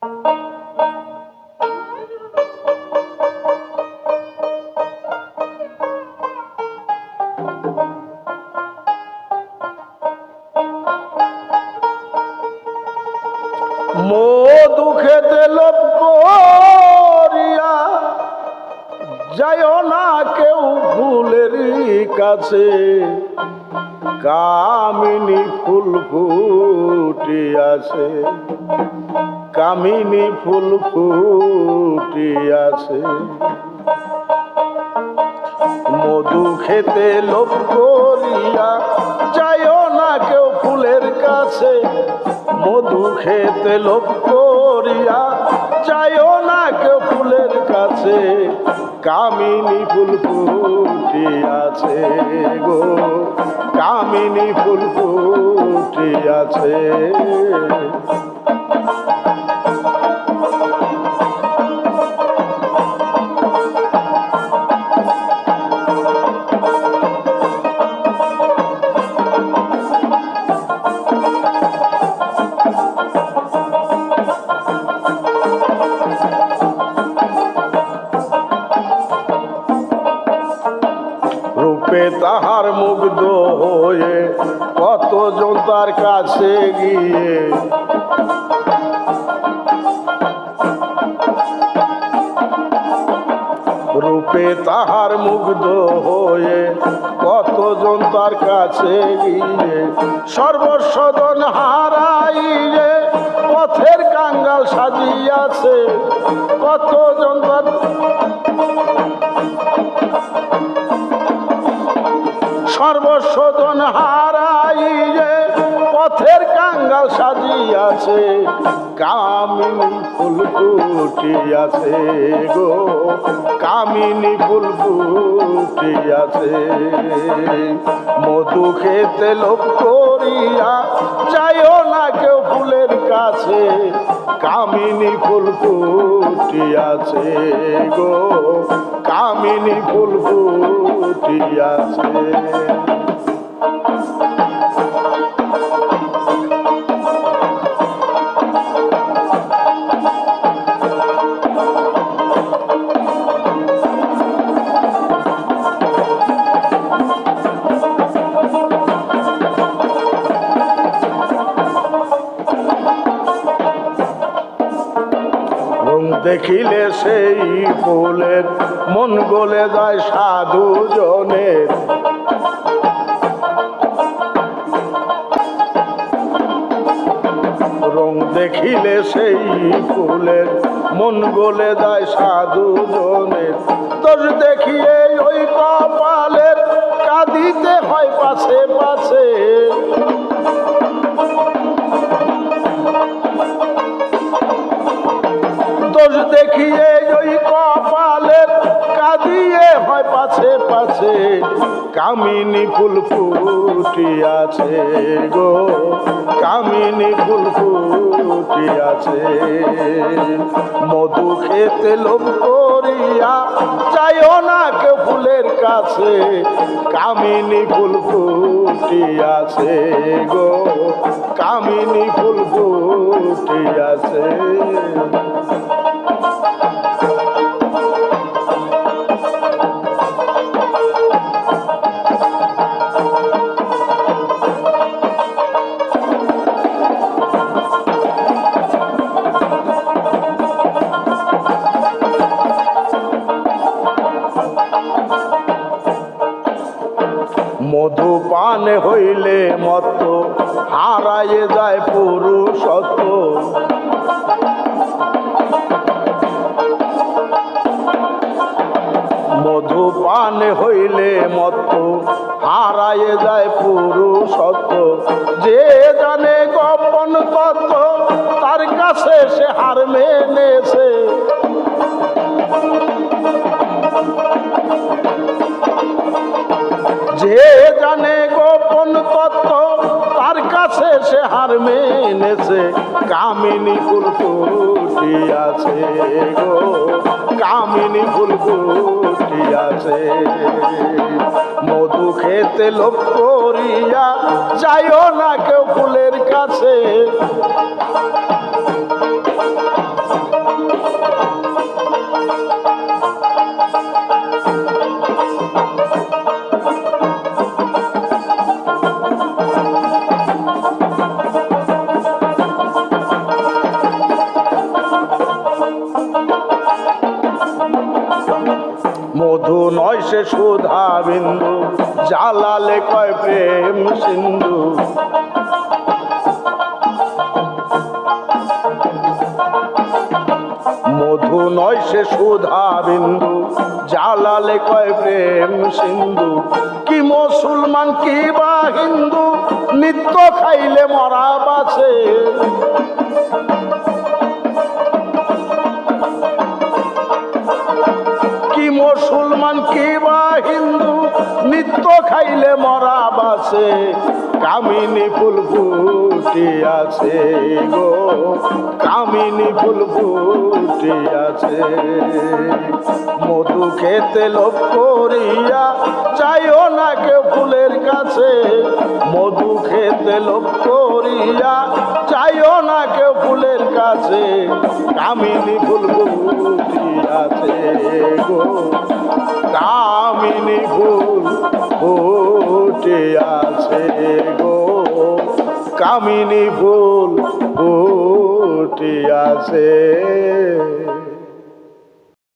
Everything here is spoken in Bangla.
মধু খেতে লোভ করিয়া যাইও না কেউ ফুলের কাছে, কামিনী ফুল ফুটিয়াছে, কামিনী ফুল ফুটিয়াছে। মধু খেতে লোভ করিয়া যাইও না কেউ ফুলের কাছে, মধু খেতে লোভ করিয়া যাইও না কেউ ফুলের কাছে, কামিনী ফুল ফুটিয়াছে গো, কামিনী ফুল ফুটিয়াছে। রূপে তাহার মুগ্ধ হয়ে কতজন তার কাছে গিয়ে, রূপে তাহার মুগ্ধ হয়ে কতজন তার কাছে গিয়ে, সর্বস্বজন হারাইয়ে পথের কাঙ্গাল সাজিয়াছে, কতজন তার সর্বস্বজন হারাইয়ে পথের কাঙ্গাল সাজিয়াছে, কামিনী ফুল ফুটিয়াছে গো, কামিনী ফুল ফুটিয়াছে। মধু খেতে লোভ করিয়া যাইও না কেউ ফুলের কাছে, কামিনী ফুল ফুটিয়াছে গো, কামিনী ফুল ফুটিয়াছে। দেখিলে সেই ফুলের মন গলে যায় সাধু জনের, রং দেখিলে সেই ফুলের মন গলে যায় সাধু জনের। তোর দেখিয়ে ওই কপালের কাঁদিতে হয় পাছে পাছে, দোষ দেখিয়ে ওই কপালের কাঁদিয়ে হয় পাছে পাছে, কামিনী ফুল ফুটিয়াছে গো, কামিনী ফুল ফুটিয়াছে। মধু খেতে লোভ করিয়া যাইও না কেউ ফুলের কাছে, কামিনী ফুল ফুটিয়াছে গো, কামিনী ফুল ফুটিয়াছে। মধু পান হইলে মত হারায়ে যায় পুরুষত্ব, মধু পান হইলে মত হারায়ে যায় পুরুষত্ব। যে জানে গোপন তত্ত্ব তার কাছে সে হার মেনেছে, যে জানে গোপন তত্ত্ব তার কাছে সে হার মেনেছে, কামিনী ফুল ফুটিয়াছে গো, কামিনী ফুল ফুটিয়াছে। মধু খেতে লোভ করিয়া যাইও না কেউ ফুলের কাছে, সে সুধা বিন্দু, জ্বালালে কয় প্রেম সিন্ধু। মধু নয় সে সুধা বিন্দু, জ্বালালে কয় প্রেম সিন্ধু। কি মুসলমান কি বা হিন্দু, নিত্য খাইলে মরা বাঁচে। কি মুসলমান কি বা হিন্দু, নিত্য খাইলে মরা বাঁচে। কামিনী ফুল ফুটিয়াছে গো, কামিনী ফুল ফুটিয়াছে। মধু খেতে লোভ করিয়া চাইও না কেউ ফুলের কাছে। মধু খেতে লোভ করিয়া চাইও না কেউ ফুলের কাছে। কামিনী ফুল ফুটিয়াছে গো, কামিনী ফুল ফুটিয়াছে গো, কামিনী ফুল ফুটিয়াছে।